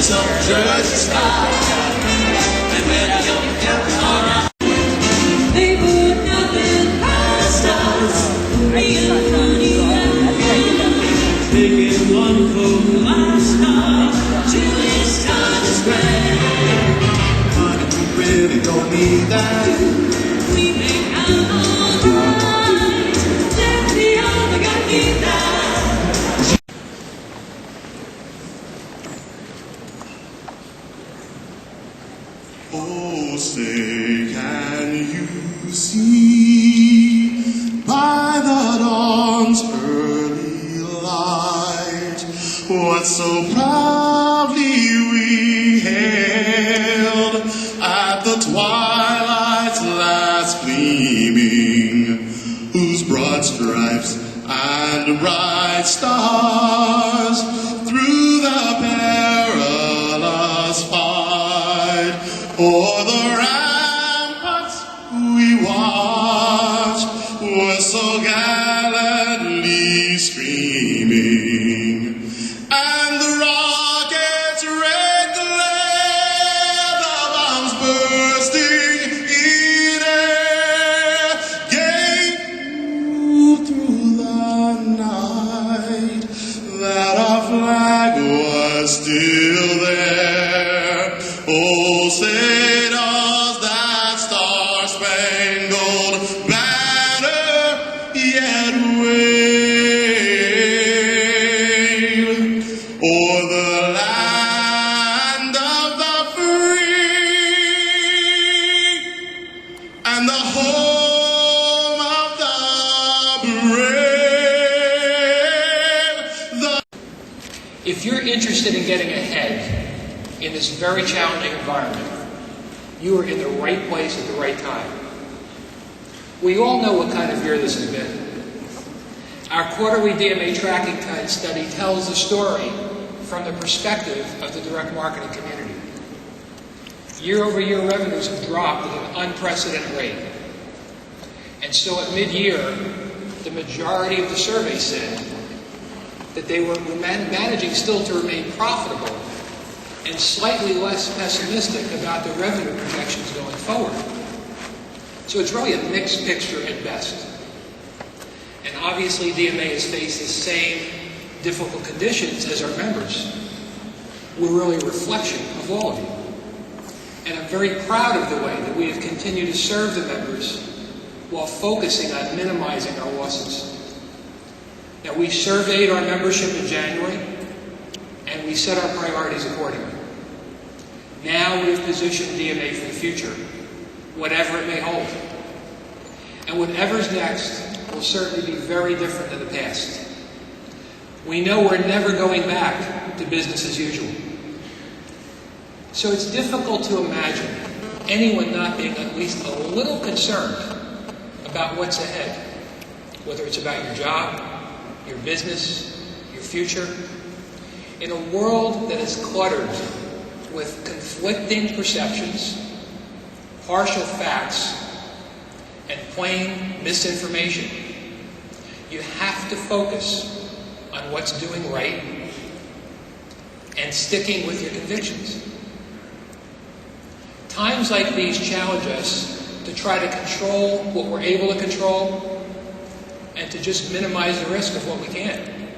sobre, esta, and when you're on. They put nothing past us, taking one from last night to this time is great. Honey, we really don't need that. We make out alright. Let the other guy need that. Oh, say, can you see by the dawn's early light what so proudly we hailed at the twilight's last gleaming, whose broad stripes and bright stars through the perilous fight o'er the ramparts we watched were so gallantly streaming, and the rockets' red glare, the bombs bursting in air, gave proof through the night that our flag was still there. Oh, say does that star-spangled banner yet wave o'er the land of the free and the home of the brave? If you're interested in getting ahead in this very challenging environment, you are in the right place at the right time. We all know what kind of year this has been. Our quarterly DMA tracking study tells the story from the perspective of the direct marketing community. Year-over-year revenues have dropped at an unprecedented rate. And so at mid-year, the majority of the survey said that they were managing still to remain profitable and slightly less pessimistic about the revenue projections going forward. So it's really a mixed picture at best. And obviously DMA has faced the same difficult conditions as our members. We're really a reflection of all of you. And I'm very proud of the way that we have continued to serve the members while focusing on minimizing our losses. Now, we surveyed our membership in January, and we set our priorities accordingly. Now we have positioned DMA for the future, whatever it may hold. And whatever's next will certainly be very different than the past. We know we're never going back to business as usual. So it's difficult to imagine anyone not being at least a little concerned about what's ahead, whether it's about your job, your business, your future. In a world that is cluttered with conflicting perceptions, partial facts, and plain misinformation, you have to focus on what's doing right and sticking with your convictions. Times like these challenge us to try to control what we're able to control and to just minimize the risk of what we can.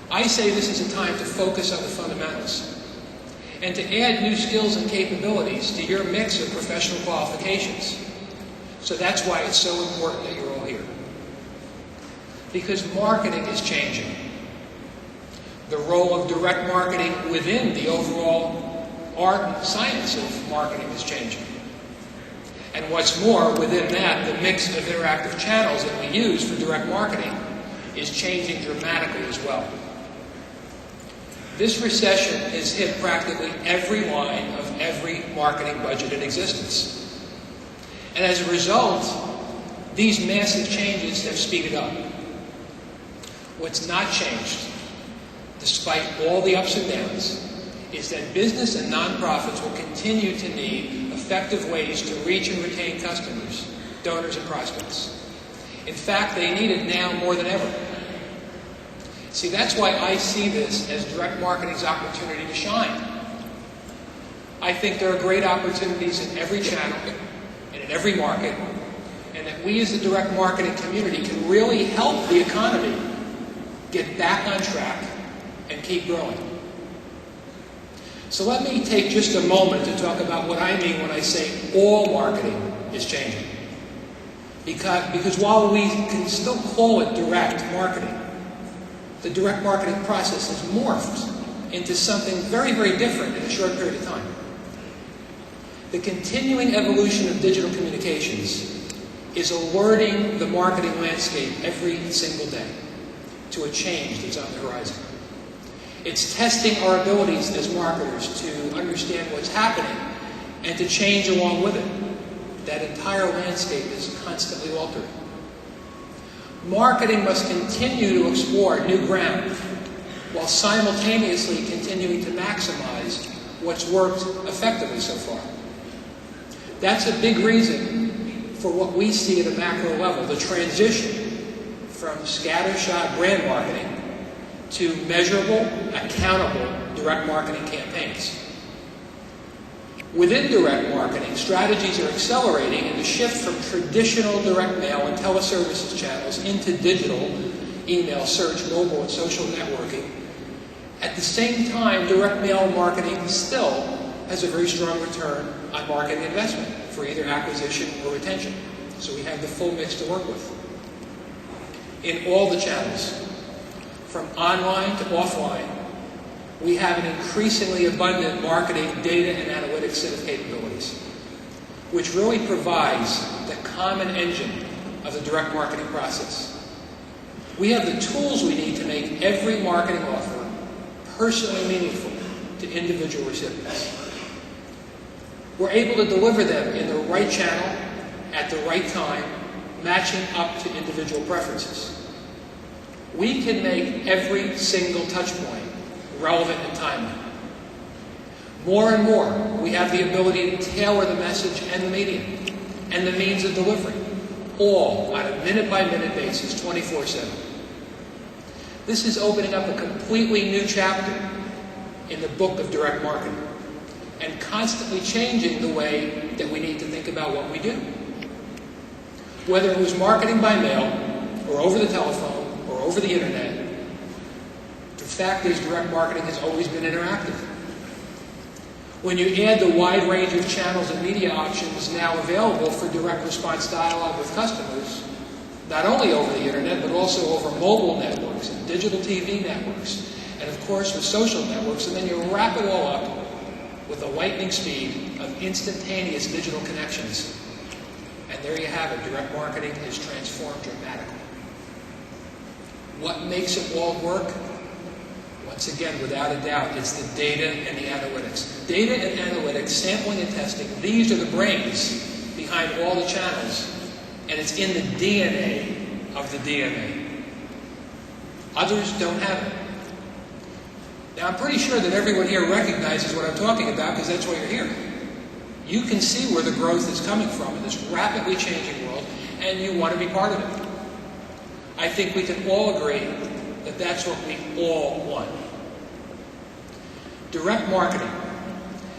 I say this is a time to focus on the fundamentals and to add new skills and capabilities to your mix of professional qualifications. So that's why it's so important that you're all here. Because marketing is changing. The role of direct marketing within the overall art and science of marketing is changing. And what's more, within that, the mix of interactive channels that we use for direct marketing is changing dramatically as well. This recession has hit practically every line of every marketing budget in existence. And as a result, these massive changes have speeded up. What's not changed, despite all the ups and downs, is that business and nonprofits will continue to need effective ways to reach and retain customers, donors, and prospects. In fact, they need it now more than ever. See, that's why I see this as direct marketing's opportunity to shine. I think there are great opportunities in every channel and in every market, and that we as the direct marketing community can really help the economy get back on track and keep growing. So let me take just a moment to talk about what I mean when I say all marketing is changing. Because while we can still call it direct marketing, the direct marketing process has morphed into something very, very different in a short period of time. The continuing evolution of digital communications is alerting the marketing landscape every single day to a change that's on the horizon. It's testing our abilities as marketers to understand what's happening and to change along with it. That entire landscape is constantly altering. Marketing must continue to explore new ground while simultaneously continuing to maximize what's worked effectively so far. That's a big reason for what we see at a macro level, the transition from scattershot brand marketing to measurable, accountable direct marketing campaigns. Within direct marketing, strategies are accelerating in the shift from traditional direct mail and teleservices channels into digital, email, search, mobile, and social networking. At the same time, direct mail marketing still has a very strong return on marketing investment for either acquisition or retention. So we have the full mix to work with. In all the channels, from online to offline, we have an increasingly abundant marketing data and analytics set of capabilities, which really provides the common engine of the direct marketing process. We have the tools we need to make every marketing offer personally meaningful to individual recipients. We're able to deliver them in the right channel, at the right time, matching up to individual preferences. We can make every single touch point relevant and timely. More and more, we have the ability to tailor the message and the medium and the means of delivery, all on a minute-by-minute basis, 24/7. This is opening up a completely new chapter in the book of direct marketing and constantly changing the way that we need to think about what we do. Whether it was marketing by mail or over the telephone or over the internet, the fact is direct marketing has always been interactive. When you add the wide range of channels and media options now available for direct response dialogue with customers, not only over the internet, but also over mobile networks and digital TV networks, and of course with social networks, and then you wrap it all up with the lightning speed of instantaneous digital connections. And there you have it, direct marketing is transformed dramatically. What makes it all work? Once again, without a doubt, it's the data and the analytics. Data and analytics, sampling and testing, these are the brains behind all the channels, and it's in the DNA of the DMA. Others don't have it. Now, I'm pretty sure that everyone here recognizes what I'm talking about because that's why you're here. You can see where the growth is coming from in this rapidly changing world, and you want to be part of it. I think we can all agree that that's what we all want. Direct marketing,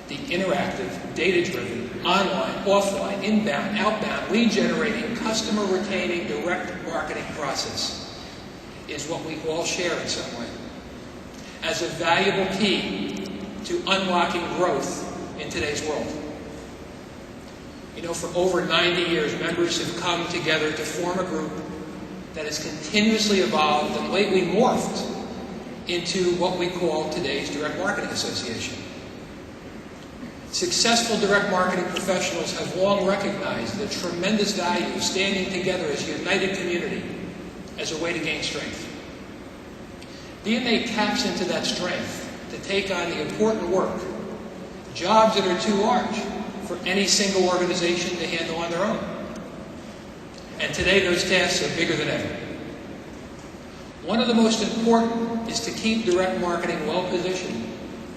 the interactive, data-driven, online, offline, inbound, outbound, lead-generating, customer-retaining direct marketing process is what we all share in some way as a valuable key to unlocking growth in today's world. You know, for over 90 years, members have come together to form a group that has continuously evolved and lately morphed into what we call today's Direct Marketing Association. Successful direct marketing professionals have long recognized the tremendous value of standing together as a united community as a way to gain strength. DMA taps into that strength to take on the important work, jobs that are too large for any single organization to handle on their own. And today those tasks are bigger than ever. One of the most important is to keep direct marketing well positioned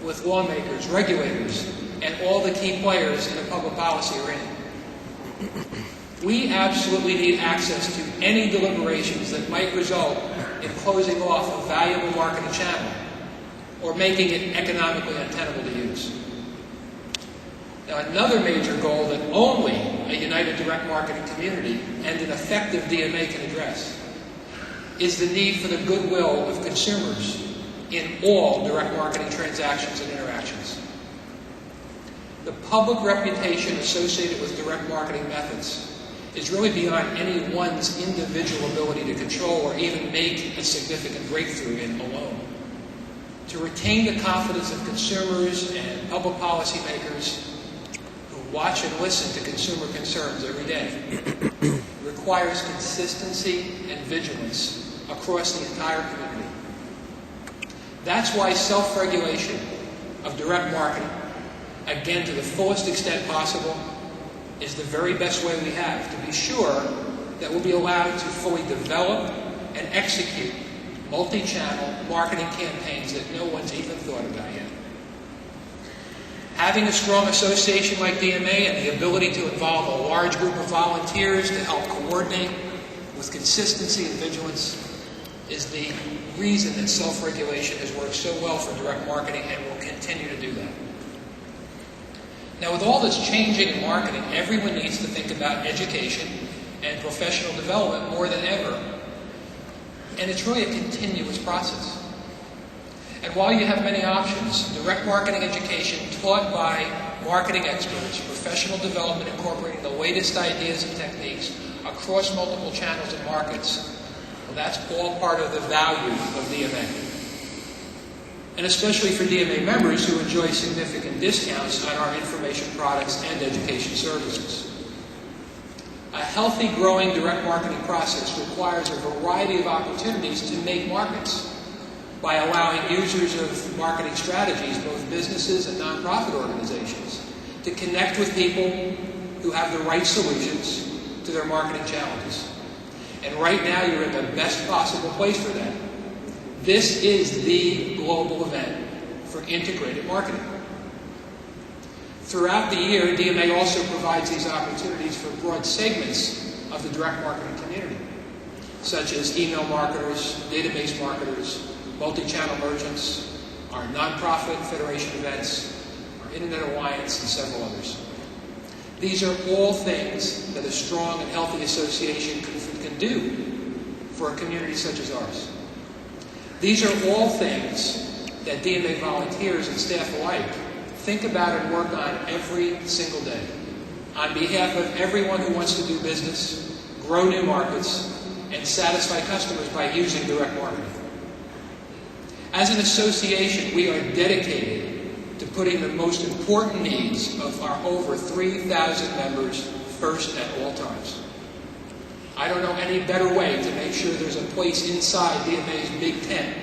with lawmakers, regulators, and all the key players in the public policy arena. We absolutely need access to any deliberations that might result in closing off a valuable marketing channel or making it economically untenable to use. Now, another major goal that only a united direct marketing community and an effective DMA can address is the need for the goodwill of consumers in all direct marketing transactions and interactions. The public reputation associated with direct marketing methods is really beyond anyone's individual ability to control or even make a significant breakthrough in alone. To retain the confidence of consumers and public policymakers who watch and listen to consumer concerns every day requires consistency and vigilance across the entire community. That's why self-regulation of direct marketing, again to the fullest extent possible, is the very best way we have to be sure that we'll be allowed to fully develop and execute multi-channel marketing campaigns that no one's even thought about yet. Having a strong association like DMA and the ability to involve a large group of volunteers to help coordinate with consistency and vigilance is the reason that self-regulation has worked so well for direct marketing and will continue to do that. Now, with all that's changing in marketing, everyone needs to think about education and professional development more than ever. And it's really a continuous process. And while you have many options, direct marketing education taught by marketing experts, professional development incorporating the latest ideas and techniques across multiple channels and markets, well, that's all part of the value of DMA. And especially for DMA members who enjoy significant discounts on our information products and education services. A healthy, growing direct marketing process requires a variety of opportunities to make markets by allowing users of marketing strategies, both businesses and nonprofit organizations, to connect with people who have the right solutions to their marketing challenges. And right now, you're in the best possible place for that. This is the global event for integrated marketing. Throughout the year, DMA also provides these opportunities for broad segments of the direct marketing community, such as email marketers, database marketers, multi-channel merchants, our nonprofit federation events, our Internet Alliance, and several others. These are all things that a strong and healthy association can do for a community such as ours. These are all things that DMA volunteers and staff alike think about and work on every single day on behalf of everyone who wants to do business, grow new markets, and satisfy customers by using direct marketing. As an association, we are dedicated to putting the most important needs of our over 3,000 members first at all times. I don't know any better way to make sure there's a place inside DMA's Big Tent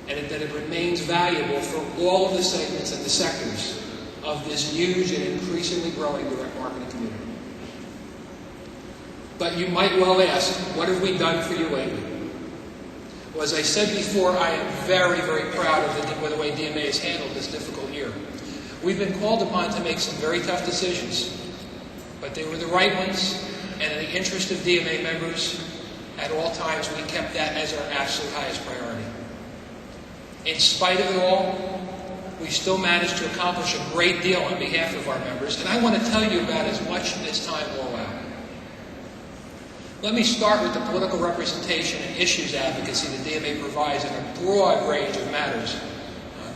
and that it remains valuable for all of the segments and the sectors of this huge and increasingly growing direct marketing community. But you might well ask, what have we done for you lately? Well, as I said before, I am very, very proud of the way DMA has handled this difficult year. We've been called upon to make some very tough decisions, but they were the right ones, and in the interest of DMA members, at all times we kept that as our absolute highest priority. In spite of it all, we still managed to accomplish a great deal on behalf of our members, and I want to tell you about as much as time will allow. Let me start with the political representation and issues advocacy that DMA provides in a broad range of matters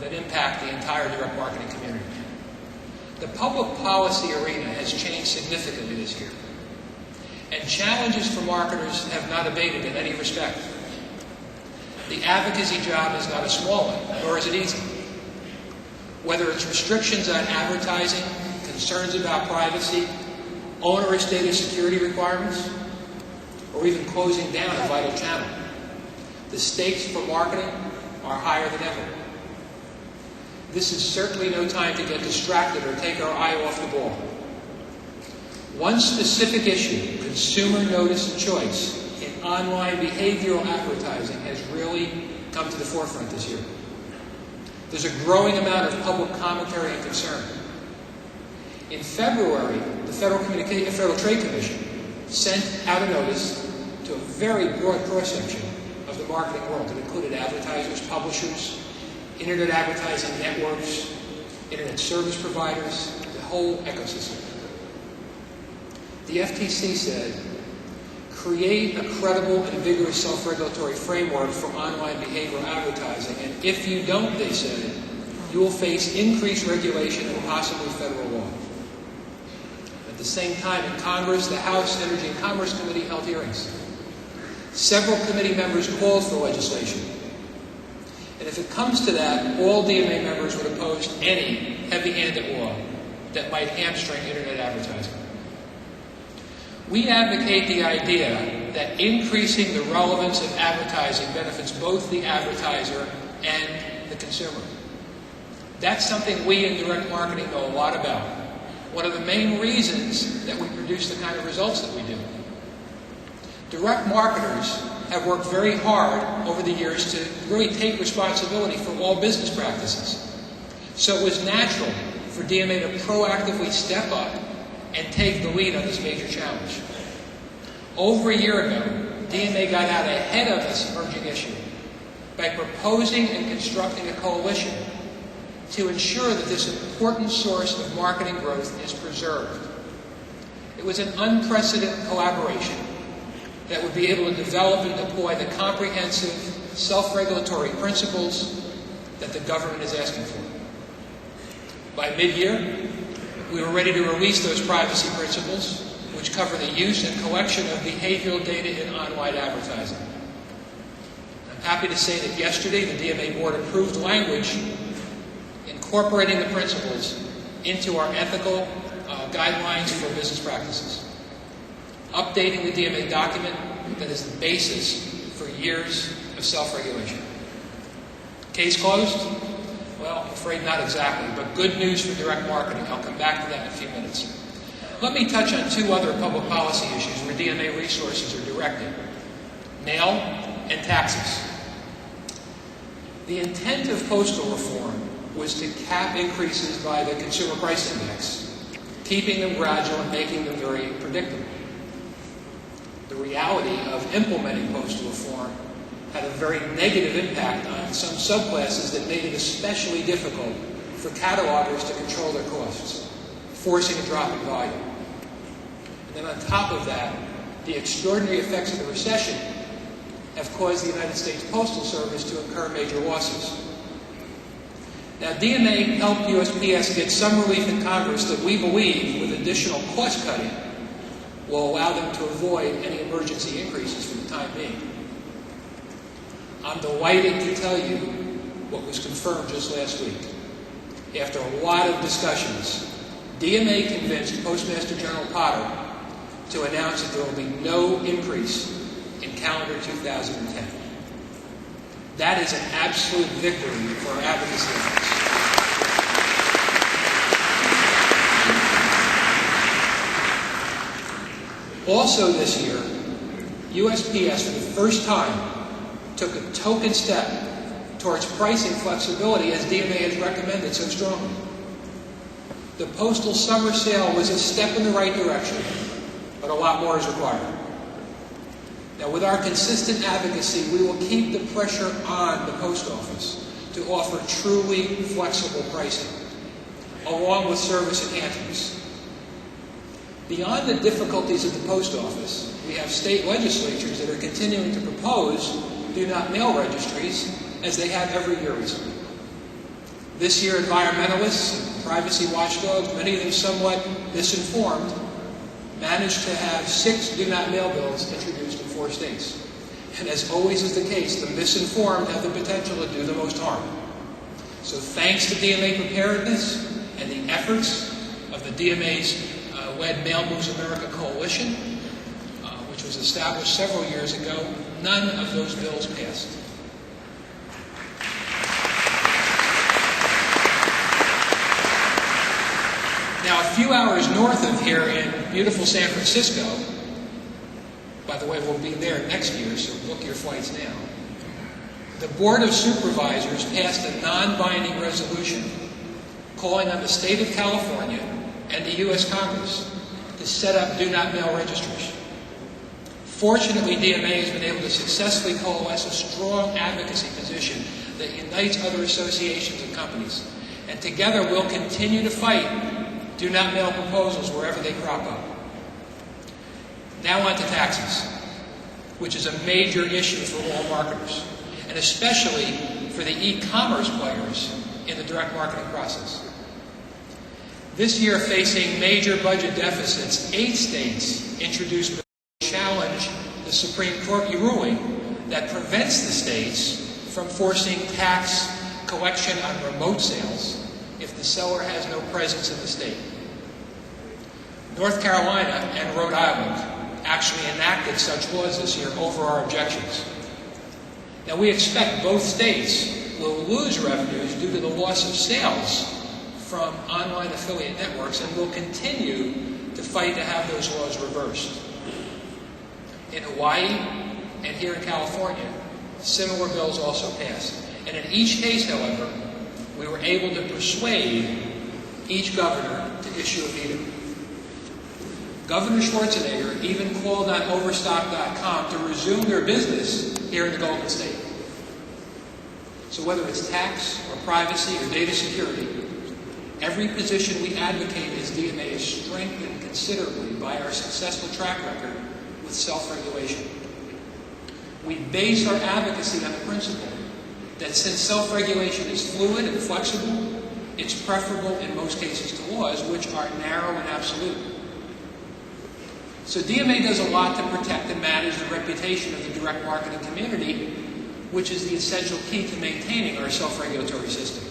that impact the entire direct marketing community. The public policy arena has changed significantly this year, and challenges for marketers have not abated in any respect. The advocacy job is not a small one, nor is it easy. Whether it's restrictions on advertising, concerns about privacy, onerous data security requirements, or even closing down a vital channel, the stakes for marketing are higher than ever. This is certainly no time to get distracted or take our eye off the ball. One specific issue, consumer notice and choice, in online behavioral advertising has really come to the forefront this year. There's a growing amount of public commentary and concern. In February, the Federal Trade Commission sent out a notice to a very broad cross-section of the marketing world. It included advertisers, publishers, internet advertising networks, internet service providers, the whole ecosystem. The FTC said, create a credible and vigorous self-regulatory framework for online behavioral advertising, and if you don't, they said, you will face increased regulation and possibly federal law. At the same time, in Congress, the House Energy and Commerce Committee held hearings. Several committee members called for legislation. And if it comes to that, all DMA members would oppose any heavy-handed law that might hamstring internet advertising. We advocate the idea that increasing the relevance of advertising benefits both the advertiser and the consumer. That's something we in direct marketing know a lot about. One of the main reasons that we produce the kind of results that we do. Direct marketers have worked very hard over the years to really take responsibility for all business practices. So it was natural for DMA to proactively step up and take the lead on this major challenge. Over a year ago, DMA got out ahead of this emerging issue by proposing and constructing a coalition to ensure that this important source of marketing growth is preserved. It was an unprecedented collaboration that would be able to develop and deploy the comprehensive self-regulatory principles that the government is asking for. By mid-year, we were ready to release those privacy principles, which cover the use and collection of behavioral data in online advertising. I'm happy to say that yesterday the DMA board approved language incorporating the principles into our ethical guidelines for business practices, updating the DMA document that is the basis for years of self-regulation. Case closed? Well, I'm afraid not exactly, but good news for direct marketing. I'll come back to that in a few minutes. Let me touch on two other public policy issues where DMA resources are directed: mail and taxes. The intent of postal reform was to cap increases by the Consumer Price Index, keeping them gradual and making them very predictable. The reality of implementing postal reform had a very negative impact on some subclasses that made it especially difficult for catalogers to control their costs, forcing a drop in volume. And then on top of that, the extraordinary effects of the recession have caused the United States Postal Service to incur major losses. Now, DMA helped USPS get some relief in Congress that we believe, with additional cost cutting, will allow them to avoid any emergency increases for the time being. I'm delighted to tell you what was confirmed just last week. After a lot of discussions, DMA convinced Postmaster General Potter to announce that there will be no increase in calendar 2010. That is an absolute victory for our advocacy efforts. Also this year, USPS for the first time took a token step towards pricing flexibility as DMA has recommended so strongly. The postal summer sale was a step in the right direction, but a lot more is required. Now, with our consistent advocacy, we will keep the pressure on the post office to offer truly flexible pricing, along with service enhancements. Beyond the difficulties of the post office, we have state legislatures that are continuing to propose do-not-mail registries, as they have every year recently. This year, environmentalists and privacy watchdogs, many of them somewhat misinformed, managed to have 6 do-not-mail bills introduced in 4 states. And as always is the case, the misinformed have the potential to do the most harm. So thanks to DMA preparedness and the efforts of the DMA's led Mail Moves America Coalition, which was established several years ago, none of those bills passed. Now, a few hours north of here in beautiful San Francisco, by the way, we'll be there next year, so book your flights now. The Board of Supervisors passed a non-binding resolution calling on the state of California and the U.S. Congress to set up do-not-mail registries. Fortunately, DMA has been able to successfully coalesce a strong advocacy position that unites other associations and companies. And together we'll continue to fight do not mail proposals wherever they crop up. Now on to taxes, which is a major issue for all marketers, and especially for the e-commerce players in the direct marketing process. This year, facing major budget deficits, 8 states introduced bills to challenge the Supreme Court ruling that prevents the states from forcing tax collection on remote sales if the seller has no presence in the state. North Carolina and Rhode Island actually enacted such laws this year over our objections. Now, we expect both states will lose revenues due to the loss of sales from online affiliate networks, and will continue to fight to have those laws reversed. In Hawaii and here in California, similar bills also passed. And in each case, however, we were able to persuade each governor to issue a veto. Governor Schwarzenegger even called on Overstock.com to resume their business here in the Golden State. So whether it's tax or privacy or data security, every position we advocate as DMA is strengthened considerably by our successful track record with self-regulation. We base our advocacy on the principle that since self-regulation is fluid and flexible, it's preferable in most cases to laws which are narrow and absolute. So DMA does a lot to protect and manage the reputation of the direct marketing community, which is the essential key to maintaining our self-regulatory system.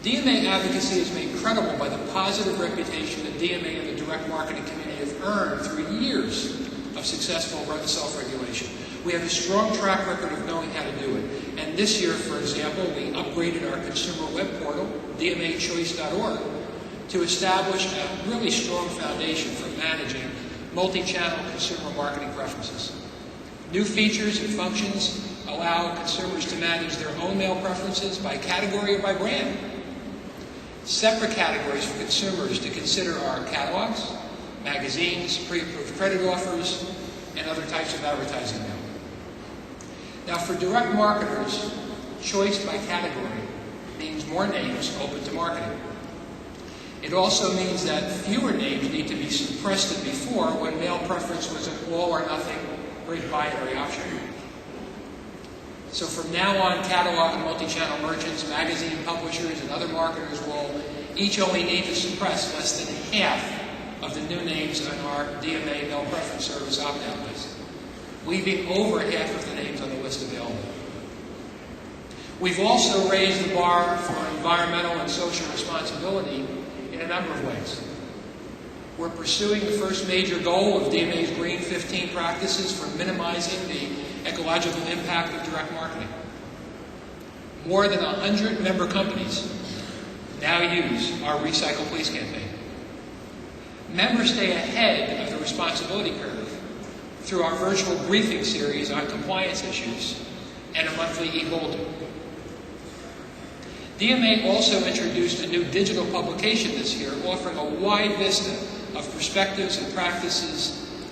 DMA advocacy is made credible by the positive reputation that DMA and the direct marketing community have earned through years of successful self-regulation. We have a strong track record of knowing how to do it. And this year, for example, we upgraded our consumer web portal, dmachoice.org, to establish a really strong foundation for managing multi-channel consumer marketing preferences. New features and functions allow consumers to manage their own mail preferences by category or by brand. Separate categories for consumers to consider are catalogs, magazines, pre-approved credit offers, and other types of advertising mail. Now, for direct marketers, choice by category means more names open to marketing. It also means that fewer names need to be suppressed than before when mail preference was an all or nothing great binary option. So from now on, catalog and multi-channel merchants, magazine publishers, and other marketers will each only need to suppress less than half of the new names on our DMA mail preference service opt-out list, leaving over half of the names on the list available. We've also raised the bar for environmental and social responsibility in a number of ways. We're pursuing the first major goal of DMA's Green 15 practices for minimizing the ecological impact of direct marketing. More than 100 member companies now use our Recycle Please campaign. Members stay ahead of the responsibility curve through our virtual briefing series on compliance issues and a monthly e-bulletin. DMA also introduced a new digital publication this year offering a wide vista of perspectives and practices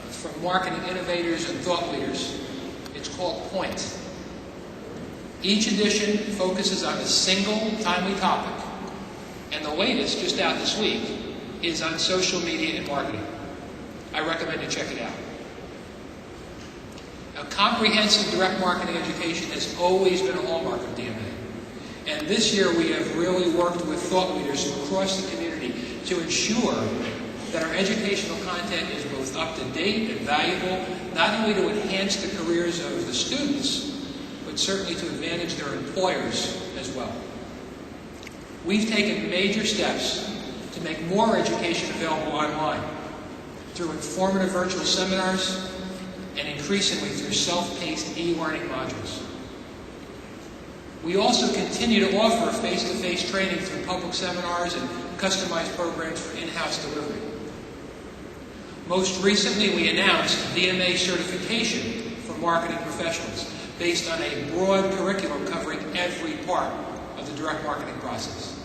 from marketing innovators and thought leaders. It's called Point. Each edition focuses on a single timely topic, and the latest, just out this week, is on social media and marketing. I recommend you check it out. Now, comprehensive direct marketing education has always been a hallmark of DMA. And this year we have really worked with thought leaders across the community to ensure that our educational content is both up-to-date and valuable, not only to enhance the careers of the students, but certainly to advantage their employers as well. We've taken major steps to make more education available online through informative virtual seminars and increasingly through self-paced e-learning modules. We also continue to offer face-to-face training through public seminars and customized programs for in-house delivery. Most recently, we announced DMA certification for marketing professionals based on a broad curriculum covering every part of the direct marketing process.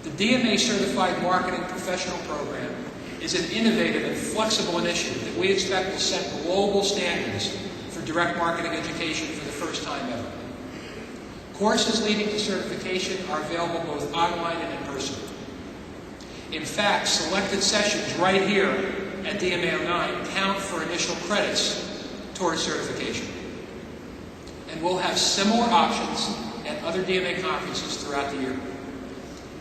The DMA Certified Marketing Professional Program is an innovative and flexible initiative that we expect will set global standards for direct marketing education for the first time ever. Courses leading to certification are available both online and in person. In fact, selected sessions right here at DMA 09 count for initial credits towards certification. And we'll have similar options at other DMA conferences throughout the year.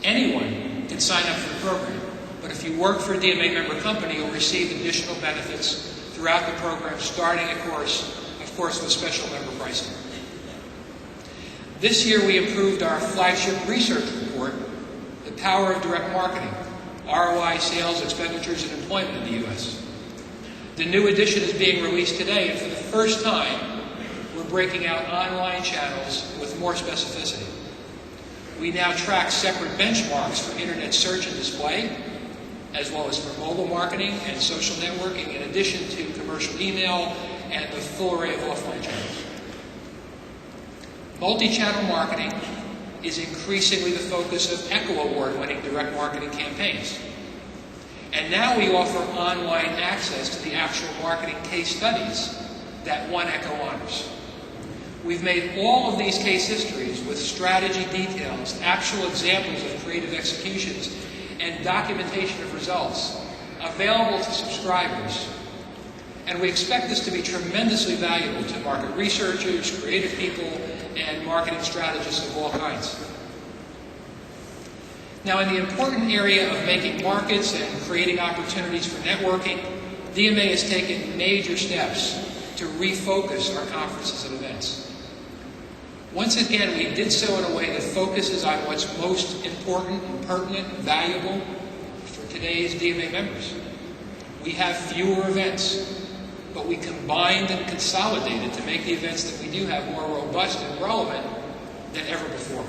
Anyone can sign up for the program, but if you work for a DMA member company, you'll receive additional benefits throughout the program, starting, of course, with special member pricing. This year, we improved our flagship research report, The Power of Direct Marketing, ROI, Sales, Expenditures, and Employment in the U.S. The new edition is being released today, and for the first time, we're breaking out online channels with more specificity. We now track separate benchmarks for internet search and display, as well as for mobile marketing and social networking, in addition to commercial email and the full array of offline channels. Multi-channel marketing is increasingly the focus of ECHO Award-winning direct marketing campaigns. And now we offer online access to the actual marketing case studies that won ECHO honors. We've made all of these case histories with strategy details, actual examples of creative executions, and documentation of results available to subscribers. And we expect this to be tremendously valuable to market researchers, creative people, and marketing strategists of all kinds. Now, in the important area of making markets and creating opportunities for networking, DMA has taken major steps to refocus our conferences and events. Once again, we did so in a way that focuses on what's most important and pertinent and valuable for today's DMA members. We have fewer events, but we combined and consolidated to make the events that we do have more robust and relevant than ever before.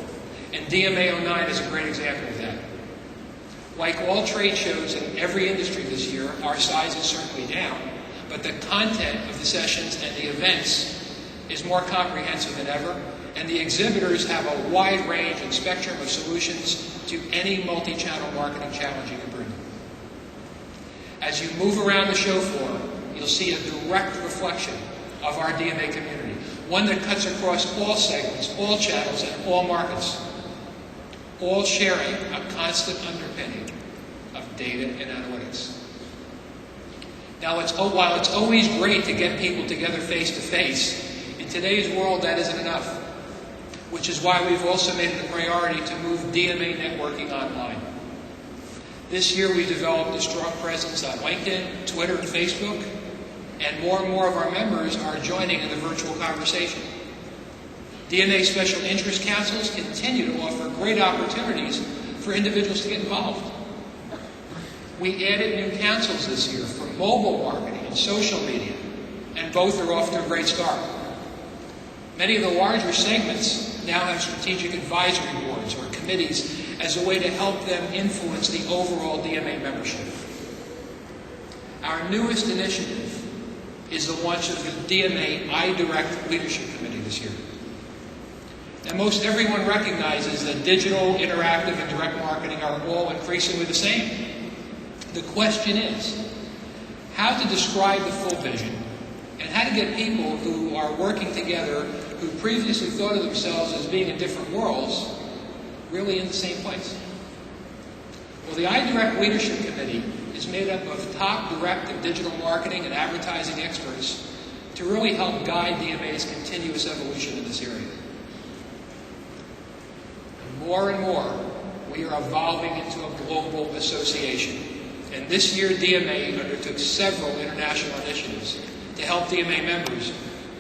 And DMA 09 is a great example of that. Like all trade shows in every industry this year, our size is certainly down, but the content of the sessions and the events is more comprehensive than ever, and the exhibitors have a wide range and spectrum of solutions to any multi-channel marketing challenge you can bring. As you move around the show floor, you'll see a direct reflection of our DMA community, one that cuts across all segments, all channels, and all markets, all sharing a constant underpinning of data and analytics. Now, while it's always great to get people together face-to-face, in today's world that isn't enough, which is why we've also made it a priority to move DMA networking online. This year we developed a strong presence on LinkedIn, Twitter, and Facebook, and more of our members are joining in the virtual conversation. DMA Special Interest Councils continue to offer great opportunities for individuals to get involved. We added new councils this year for mobile marketing and social media, and both are off to a great start. Many of the larger segments now have strategic advisory boards or committees as a way to help them influence the overall DMA membership. Our newest initiative is the launch of the DMA iDirect Leadership Committee this year. Now, most everyone recognizes that digital, interactive, and direct marketing are all increasingly the same. The question is, how to describe the full vision and how to get people who are working together, who previously thought of themselves as being in different worlds, really in the same place. Well, the iDirect Leadership Committee is made up of top direct and digital marketing and advertising experts to really help guide DMA's continuous evolution in this area. More and more, we are evolving into a global association. And this year, DMA undertook several international initiatives to help DMA members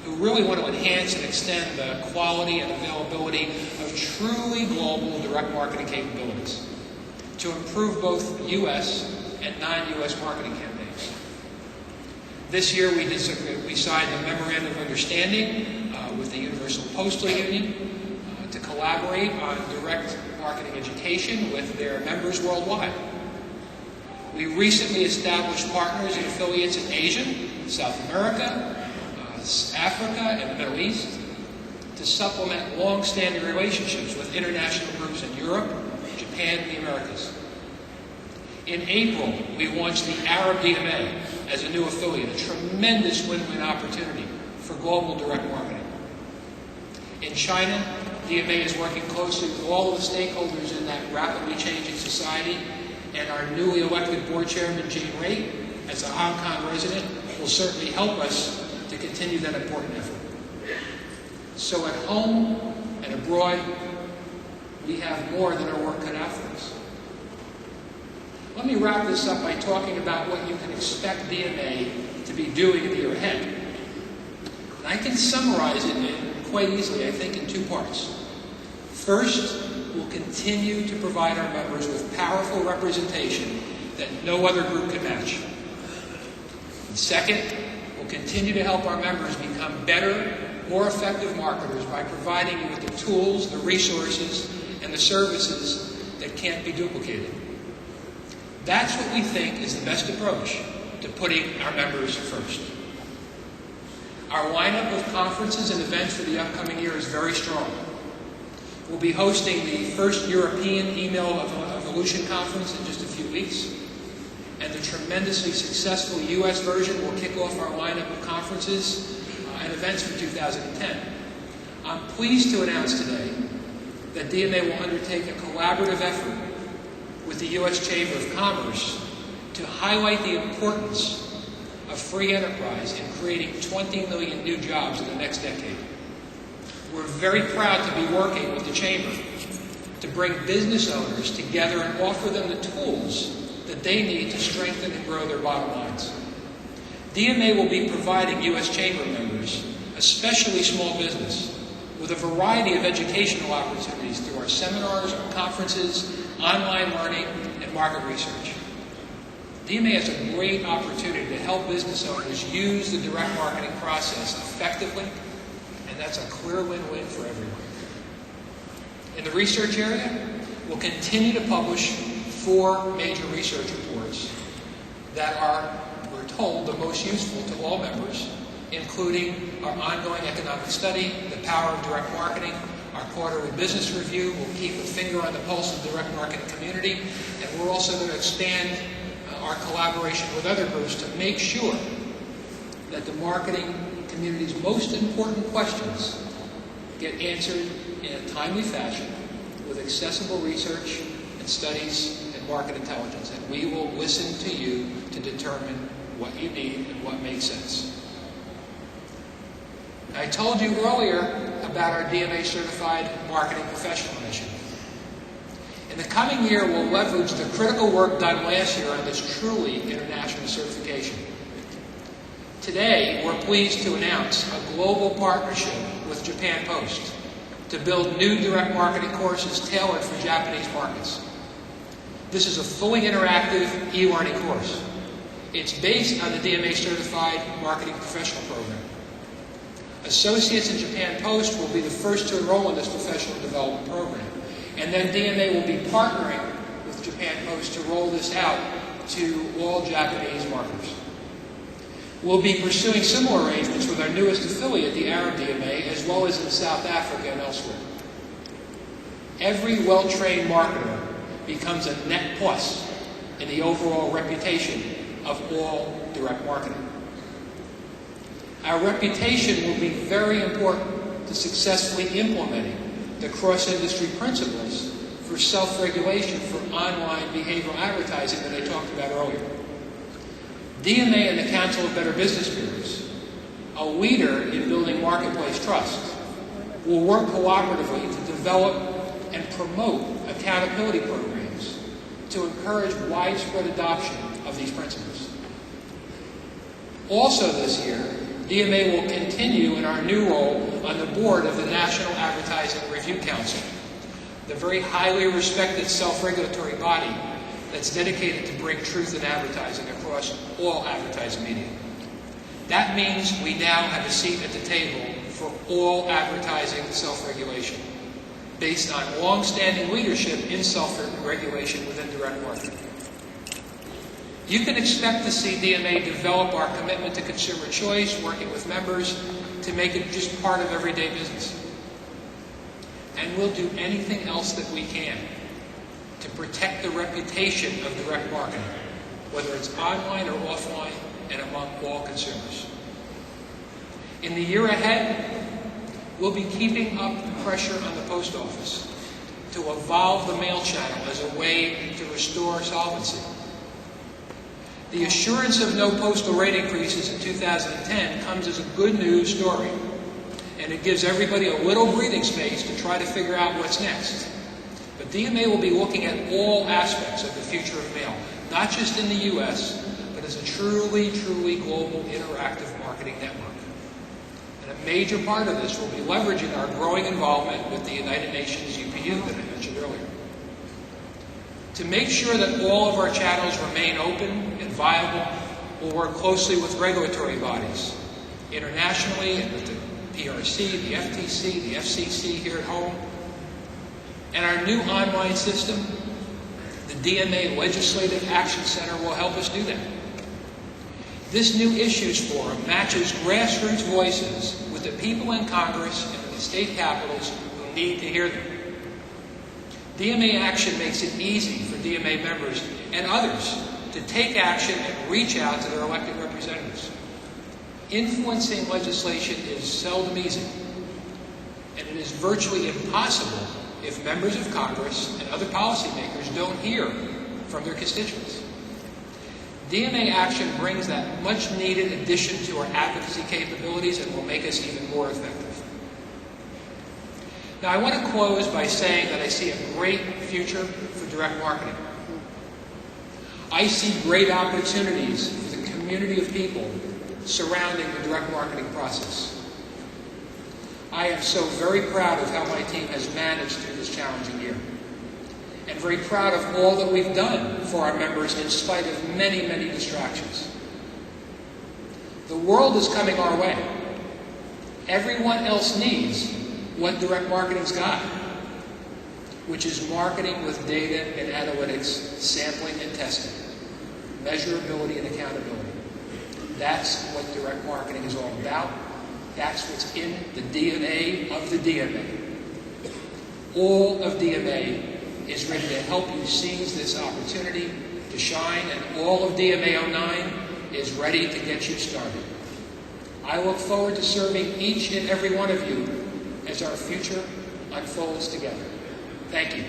who really want to enhance and extend the quality and availability of truly global direct marketing capabilities to improve both U.S. and non-U.S. marketing campaigns. This year, we signed a memorandum of understanding with the Universal Postal Union to collaborate on direct marketing education with their members worldwide. We recently established partners and affiliates in Asia, South America, Africa, and the Middle East to supplement long-standing relationships with international groups in Europe, Japan, and the Americas. In April, we launched the Arab DMA as a new affiliate, a tremendous win-win opportunity for global direct marketing. In China, DMA is working closely with all of the stakeholders in that rapidly changing society, and our newly elected board chairman, Jane Raitt, as a Hong Kong resident, will certainly help us to continue that important effort. So at home and abroad, we have more than our work cut out for us. Let me wrap this up by talking about what you can expect DMA to be doing in the year ahead. And I can summarize it quite easily, I think, in two parts. First, we'll continue to provide our members with powerful representation that no other group can match. And second, we'll continue to help our members become better, more effective marketers by providing you with the tools, the resources, and the services that can't be duplicated. That's what we think is the best approach to putting our members first. Our lineup of conferences and events for the upcoming year is very strong. We'll be hosting the first European Email Evolution Conference in just a few weeks, and the tremendously successful U.S. version will kick off our lineup of conferences and events for 2010. I'm pleased to announce today that DMA will undertake a collaborative effort with the U.S. Chamber of Commerce to highlight the importance of free enterprise in creating 20 million new jobs in the next decade. We're very proud to be working with the Chamber to bring business owners together and offer them the tools that they need to strengthen and grow their bottom lines. DMA will be providing U.S. Chamber members, especially small business, with a variety of educational opportunities through our seminars, our conferences, online learning, and market research. DMA has a great opportunity to help business owners use the direct marketing process effectively, and that's a clear win-win for everyone. In the research area, we'll continue to publish 4 major research reports that are, we're told, the most useful to all members, including our ongoing economic study, the power of direct marketing, our quarterly business review. We'll keep a finger on the pulse of the direct marketing community, and we're also going to expand our collaboration with other groups to make sure that the marketing community's most important questions get answered in a timely fashion with accessible research and studies and market intelligence. And we will listen to you to determine what you need and what makes sense. I told you earlier about our DMA Certified Marketing Professional mission. In the coming year, we'll leverage the critical work done last year on this truly international certification. Today, we're pleased to announce a global partnership with Japan Post to build new direct marketing courses tailored for Japanese markets. This is a fully interactive e-learning course. It's based on the DMA Certified Marketing Professional Program. Associates in Japan Post will be the first to enroll in this professional development program. And then DMA will be partnering with Japan Post to roll this out to all Japanese marketers. We'll be pursuing similar arrangements with our newest affiliate, the Arab DMA, as well as in South Africa and elsewhere. Every well-trained marketer becomes a net plus in the overall reputation of all direct marketing. Our reputation will be very important to successfully implementing the cross-industry principles for self-regulation for online behavioral advertising that I talked about earlier. DMA and the Council of Better Business Bureaus, a leader in building marketplace trust, will work cooperatively to develop and promote accountability programs to encourage widespread adoption of these principles. Also this year, DMA will continue in our new role on the board of the National Advertising Review Council, the very highly respected self-regulatory body that's dedicated to bring truth in advertising across all advertising media. That means we now have a seat at the table for all advertising self-regulation, based on long-standing leadership in self-regulation within direct marketing. You can expect to see DMA develop our commitment to consumer choice, working with members to make it just part of everyday business. And we'll do anything else that we can to protect the reputation of direct marketing, whether it's online or offline and among all consumers. In the year ahead, we'll be keeping up the pressure on the post office to evolve the mail channel as a way to restore solvency. The assurance of no postal rate increases in 2010 comes as a good news story, and it gives everybody a little breathing space to try to figure out what's next. But DMA will be looking at all aspects of the future of mail, not just in the U.S., but as a truly global interactive marketing network. And a major part of this will be leveraging our growing involvement with the United Nations UPU that I mentioned earlier. To make sure that all of our channels remain open and viable, we'll work closely with regulatory bodies, internationally and with the PRC, the FTC, the FCC here at home. And our new online system, the DMA Legislative Action Center, will help us do that. This new issues forum matches grassroots voices with the people in Congress and in the state capitals who need to hear them. DMA Action makes it easy for DMA members and others to take action and reach out to their elected representatives. Influencing legislation is seldom easy, and it is virtually impossible if members of Congress and other policymakers don't hear from their constituents. DMA Action brings that much-needed addition to our advocacy capabilities and will make us even more effective. Now, I want to close by saying that I see a great future for direct marketing. I see great opportunities for the community of people surrounding the direct marketing process. I am so very proud of how my team has managed through this challenging year, and very proud of all that we've done for our members in spite of many distractions. The world is coming our way. Everyone else needs what direct marketing's got, which is marketing with data and analytics, sampling and testing, measurability and accountability. That's what direct marketing is all about. That's what's in the DNA of the DMA. All of DMA is ready to help you seize this opportunity to shine, and all of DMA 09 is ready to get you started. I look forward to serving each and every one of you as our future unfolds together. Thank you.